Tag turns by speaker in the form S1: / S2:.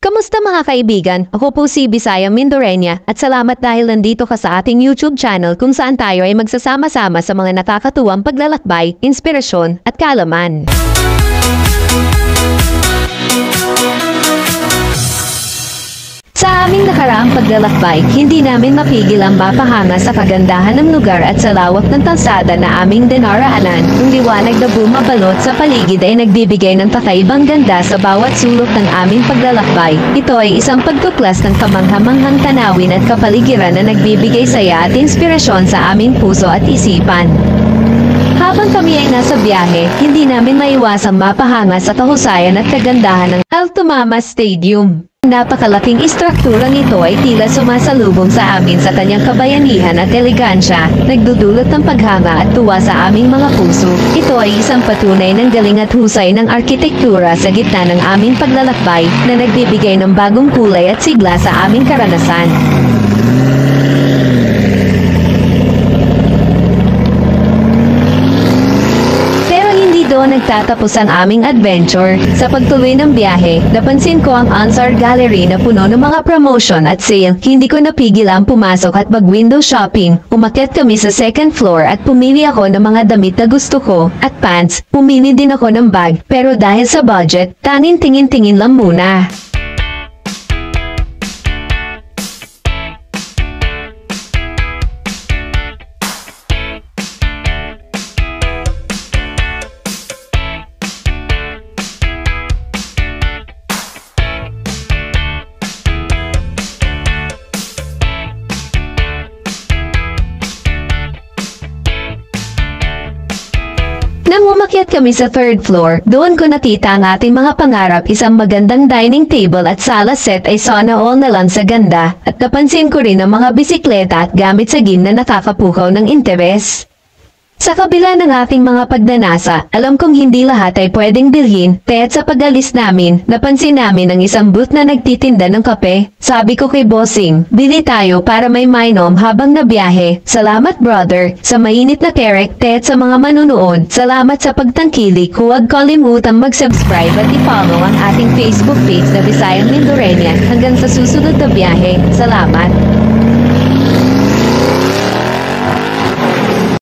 S1: Kamusta mga kaibigan? Ako po si Bisaya Mindorenya at salamat dahil nandito ka sa ating YouTube channel kung saan tayo ay magsasama-sama sa mga nakakatuwang paglalakbay, inspirasyon at kaalaman. Sa aming nakaraang paglalakbay, hindi namin mapigil ang mapahanga sa kagandahan ng lugar at sa lawak ng kalsada na aming dinaraanan. Ang liwanag na bumabalot sa paligid ay nagbibigay ng kakaibang ganda sa bawat sulok ng aming paglalakbay. Ito ay isang pagtuklas ng kamanghamanghang tanawin at kapaligiran na nagbibigay saya at inspirasyon sa aming puso at isipan. Habang kami ay nasa biyahe, hindi namin maiwasang mapahanga sa kahusayan at kagandahan ng Alto Mama Stadium. Napakalaking istruktura nito ay tila sumasalubong sa amin sa kanyang kabayanihan at elegansya, nagdudulot ng paghanga at tuwa sa aming mga puso. Ito ay isang patunay ng galing at husay ng arkitektura sa gitna ng aming paglalakbay na nagbibigay ng bagong kulay at sigla sa aming karanasan. Doon nagtatapos ang aming adventure. Sa pagtuloy ng biyahe, napansin ko ang Ansar Gallery na puno ng mga promotion at sale. Hindi ko napigil ang pumasok at mag-window shopping. Umakyat kami sa second floor at pumili ako ng mga damit na gusto ko. At pants, pumili din ako ng bag. Pero dahil sa budget, tanging tingin-tingin lang muna. Nang umakyat kami sa third floor, doon ko nakita ang ating mga pangarap, isang magandang dining table at sala set ay sana all na lang sa ganda, at napansin ko rin ang mga bisikleta at gamit sa gym na nakakapukaw ng interes. Sa kabila ng ating mga pagnanasa, alam kong hindi lahat ay pwedeng bilhin, kaya't sa pag-alis namin, napansin namin ang isang booth na nagtitinda ng kape. Sabi ko kay Bossing, bili tayo para may mainom habang nabiyahe. Salamat brother, sa mainit na kerek, kaya't sa mga manunood, salamat sa pagtangkilik. Huwag kalimutang mag-subscribe at i-follow ang ating Facebook page na Bisaya Mindorenya. Hanggang sa susunod na biyahe, salamat!